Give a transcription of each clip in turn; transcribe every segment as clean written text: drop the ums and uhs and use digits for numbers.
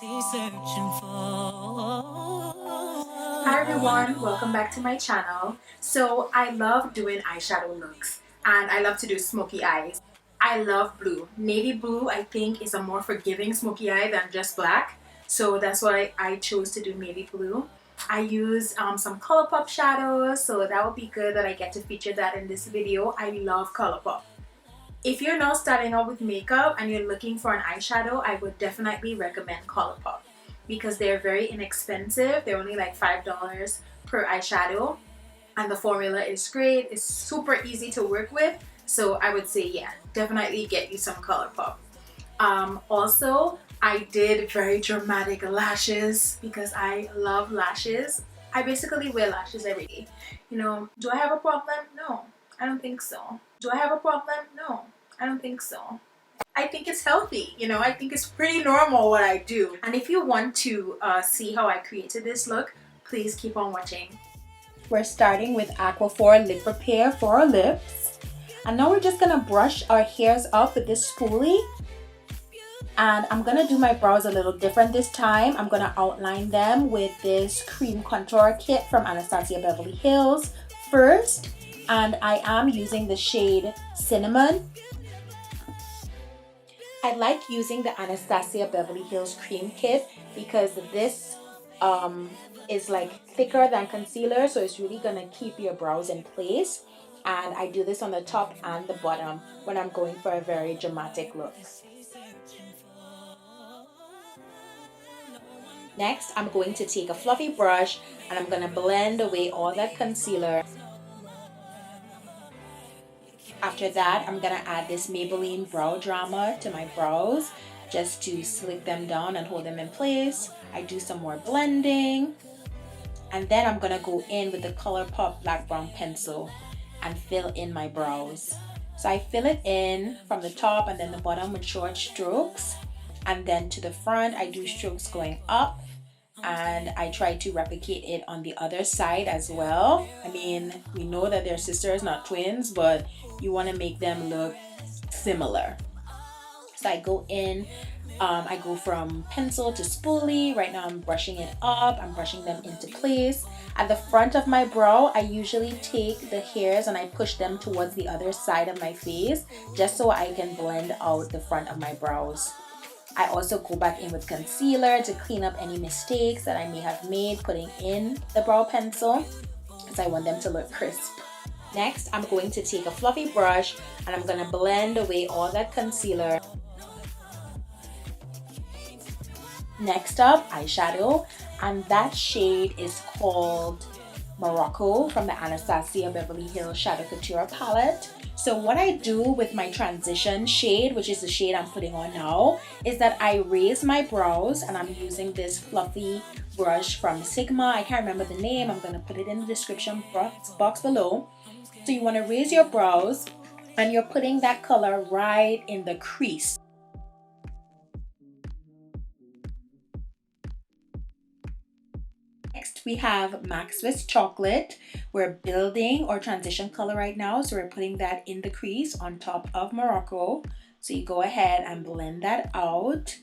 Hi everyone, welcome back to my channel. So I love doing eyeshadow looks and I love to do smoky eyes. I love blue. Navy blue I think is a more forgiving smoky eye than just black. So that's why I chose to do navy blue. I use some ColourPop shadows, so that would be good that I get to feature that in this video. I love ColourPop. If you're now starting out with makeup and you're looking for an eyeshadow, I would definitely recommend ColourPop because they're very inexpensive. They're only like $5 per eyeshadow and the formula is great. It's super easy to work with. So I would say, yeah, definitely get you some ColourPop. Also, I did very dramatic lashes because I love lashes. I basically wear lashes every day. You know, do I have a problem? No, I don't think so. Do I have a problem? No, I don't think so. I think it's healthy, you know, I think it's pretty normal what I do. And if you want to see how I created this look, please keep on watching. We're starting with Aquaphor Lip Repair for our lips. And now we're just gonna brush our hairs up with this spoolie. And I'm gonna do my brows a little different this time. I'm gonna outline them with this cream contour kit from Anastasia Beverly Hills first. And I am using the shade Cinnamon. I like using the Anastasia Beverly Hills cream kit because this is like thicker than concealer, so it's really gonna keep your brows in place. And I do this on the top and the bottom when I'm going for a very dramatic look. Next, I'm going to take a fluffy brush and I'm gonna blend away all that concealer. After that, I'm gonna add this Maybelline Brow Drama to my brows just to slick them down and hold them in place. I do some more blending. And then I'm gonna go in with the ColourPop Black Brown Pencil and fill in my brows. So I fill it in from the top and then the bottom with short strokes. And then to the front, I do strokes going up. And I try to replicate it on the other side as well. I mean, we know that they're sisters, not twins, but you want to make them look similar. So I go in, I go from pencil to spoolie. Right now I'm brushing it up, I'm brushing them into place. At the front of my brow, I usually take the hairs and I push them towards the other side of my face just so I can blend out the front of my brows. I also go back in with concealer to clean up any mistakes that I may have made putting in the brow pencil because I want them to look crisp. Next, I'm going to take a fluffy brush and I'm going to blend away all that concealer. Next up, eyeshadow, and that shade is called Morocco from the Anastasia Beverly Hills Shadow Couture palette. So what I do with my transition shade, which is the shade I'm putting on now, is that I raise my brows and I'm using this fluffy brush from Sigma. I can't remember the name. I'm going to put it in the description box below. So you want to raise your brows and you're putting that color right in the crease. Next, we have MAC Swiss Chocolate. We're building our transition color right now, so we're putting that in the crease on top of Morocco. So you go ahead and blend that out.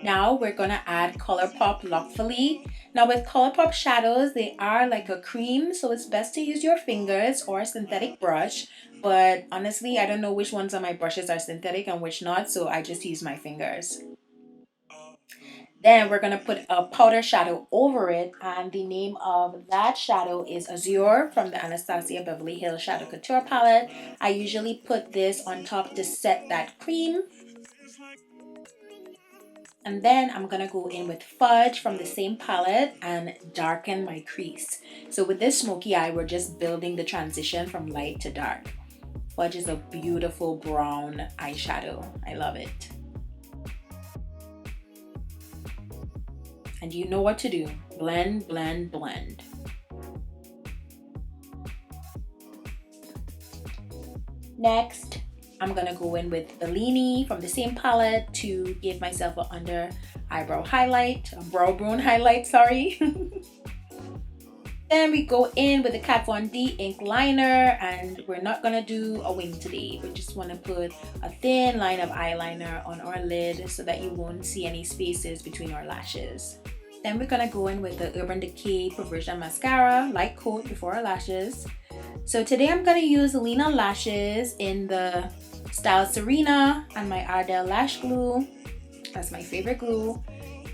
Now we're gonna add ColourPop Lockfully. Now with ColourPop shadows, they are like a cream, so it's best to use your fingers or a synthetic brush. But honestly, I don't know which ones of my brushes are synthetic and which not, so I just use my fingers. Then we're gonna put a powder shadow over it, and the name of that shadow is Azure from the Anastasia Beverly Hills Shadow Couture palette. I usually put this on top to set that cream. And then I'm gonna go in with Fudge from the same palette and darken my crease. So with this smoky eye, we're just building the transition from light to dark. Fudge is a beautiful brown eyeshadow. I love it. And you know what to do. Blend, blend, blend. Next, I'm gonna go in with Bellini from the same palette to give myself an under eyebrow highlight, a brow bone highlight, sorry. Then we go in with the Kat Von D ink liner, and we're not gonna do a wing today. We just wanna put a thin line of eyeliner on our lid so that you won't see any spaces between our lashes. Then we're gonna go in with the Urban Decay Perversion Mascara, light coat before our lashes. So today I'm gonna use Lena Lashes in the style Serena and my Ardell Lash Glue. That's my favorite glue.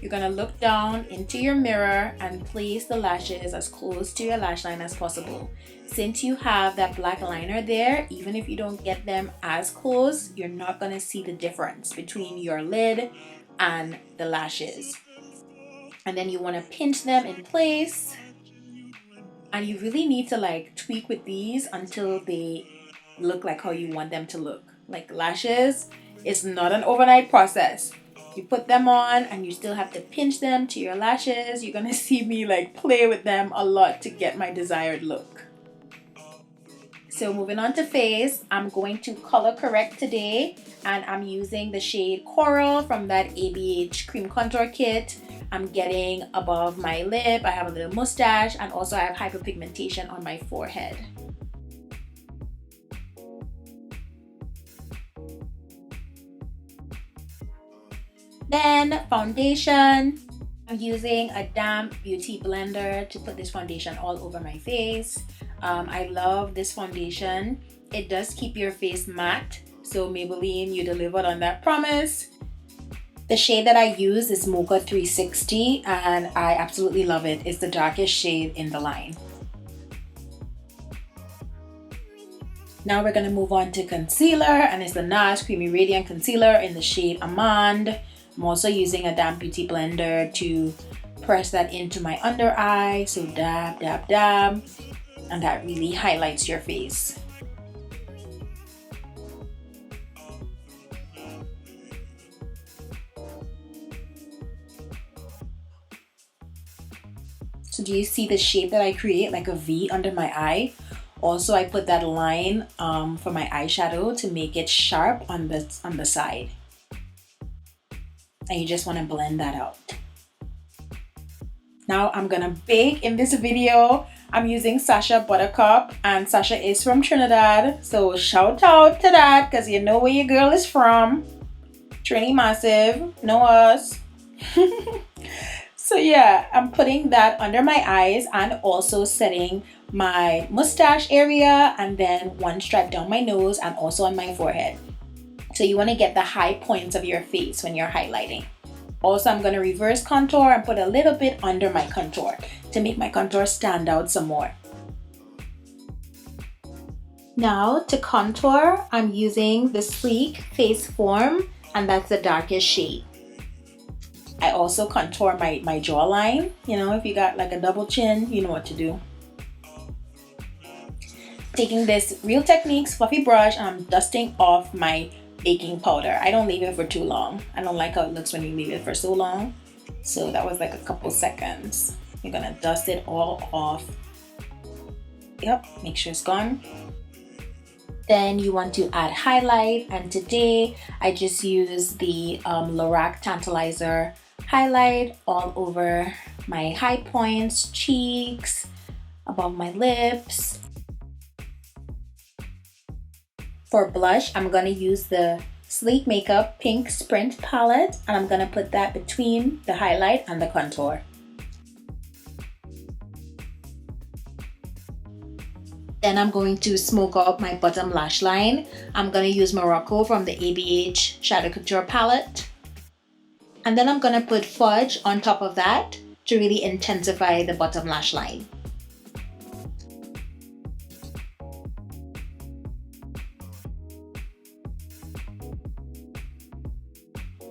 You're gonna look down into your mirror and place the lashes as close to your lash line as possible. Since you have that black liner there, even if you don't get them as close, you're not gonna see the difference between your lid and the lashes. And then you wanna pinch them in place. And you really need to like tweak with these until they look like how you want them to look. Like lashes, it's not an overnight process. You put them on and you still have to pinch them to your lashes. You're gonna see me like play with them a lot to get my desired look. So moving on to face, I'm going to color correct today, and I'm using the shade Coral from that ABH cream contour kit. I'm getting above my lip, I have a little mustache, and also I have hyperpigmentation on my forehead. Then foundation, I'm using a damp beauty blender to put this foundation all over my face. I love this foundation. It does keep your face matte, so Maybelline, you delivered on that promise. The shade that I use is Mocha 360 and I absolutely love it. It's the darkest shade in the line. Now we're going to move on to concealer, and it's the NARS Creamy Radiant Concealer in the shade Amande. I'm also using a damp beauty blender to press that into my under eye. So dab, dab, dab. And that really highlights your face. So do you see the shape that I create, like a V under my eye? Also, I put that line for my eyeshadow to make it sharp on the side. And you just want to blend that out. Now I'm gonna bake in this video. I'm using Sasha Buttercup, and Sasha is from Trinidad, so shout out to that, because you know where your girl is from. Trini Massive, know us. So yeah, I'm putting that under my eyes and also setting my mustache area, and then one stripe down my nose and also on my forehead. So you want to get the high points of your face when you're highlighting. Also, I'm going to reverse contour and put a little bit under my contour to make my contour stand out some more. Now to contour, I'm using the Sleek Face Form, and that's the darkest shade. I also contour my jawline. You know, if you got like a double chin, you know what to do. Taking this Real Techniques fluffy brush, and I'm dusting off my baking powder. I don't leave it for too long. I don't like how it looks when you leave it for so long. So that was like a couple seconds. You're gonna dust it all off. Yep, make sure it's gone. Then you want to add highlight, and today I just use the Lorac Tantalizer highlight all over my high points, cheeks, above my lips. For blush, I'm going to use the Sleek Makeup Pink Sprint palette, and I'm going to put that between the highlight and the contour. Then I'm going to smoke out my bottom lash line. I'm going to use Morocco from the ABH Shadow Couture palette. And then I'm going to put Fudge on top of that to really intensify the bottom lash line.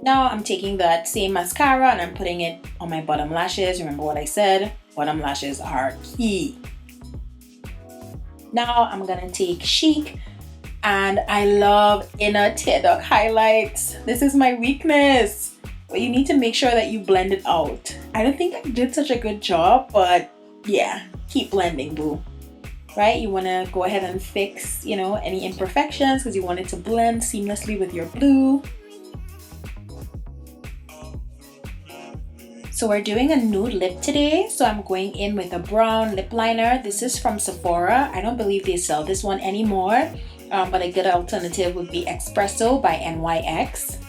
Now I'm taking that same mascara and I'm putting it on my bottom lashes. Remember what I said? Bottom lashes are key. Now I'm gonna take Chic, and I love inner tear duct highlights. This is my weakness. But you need to make sure that you blend it out. I don't think I did such a good job, but yeah, keep blending, boo. Right? You wanna go ahead and fix, you know, any imperfections because you want it to blend seamlessly with your blue. So we're doing a nude lip today. So I'm going in with a brown lip liner. This is from Sephora. I don't believe they sell this one anymore. But a good alternative would be Espresso by NYX.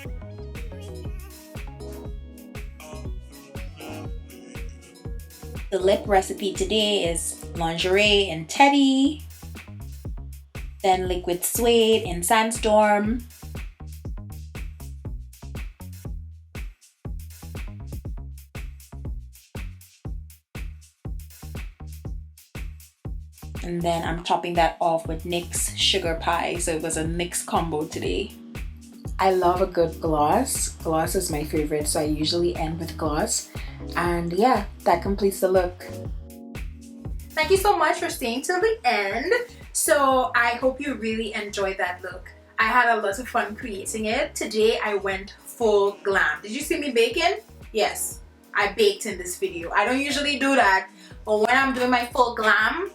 The lip recipe today is lingerie in Teddy, then liquid suede in Sandstorm, and then I'm topping that off with NYX Sugar Pie. So it was a NYX combo today. I love a good gloss. Gloss is my favorite, so I usually end with gloss. And yeah, that completes the look. Thank you so much for staying till the end. So I hope you really enjoyed that look. I had a lot of fun creating it. Today I went full glam. Did you see me baking? Yes, I baked in this video. I don't usually do that, but when I'm doing my full glam,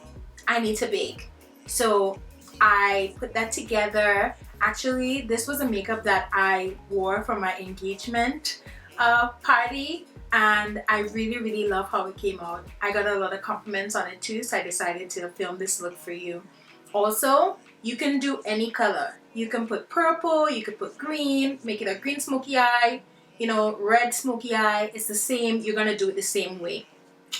I need to bake. So I put that together. Actually, this was a makeup that I wore for my engagement party, and I really love how it came out. I got a lot of compliments on it too, so I decided to film this look for you. Also, you can do any color. You can put purple, you could put green, make it a green smoky eye, you know, red smoky eye. It's the same. You're gonna do it the same way.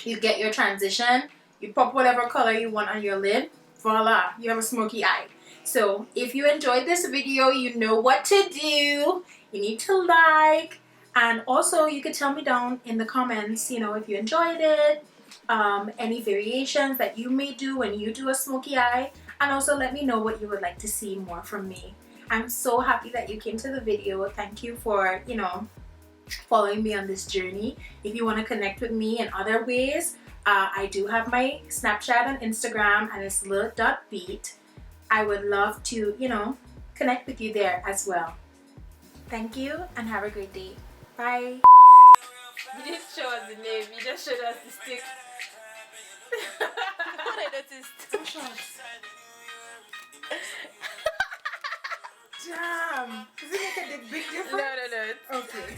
You get your transition, you pop whatever color you want on your lid, voila, you have a smoky eye. So if you enjoyed this video, you know what to do. You need to like, and also you could tell me down in the comments, you know, if you enjoyed it, any variations that you may do when you do a smoky eye, and also let me know what you would like to see more from me. I'm so happy that you came to the video. Thank you for, you know, following me on this journey. If you want to connect with me in other ways, I do have my Snapchat and Instagram, and it's lil.beat. I would love to, you know, connect with you there as well. Thank you and have a great day. Bye. You didn't show us the name, you just showed us the stick. What I noticed. 2 shots. Damn. Does it make a big difference? No. Okay.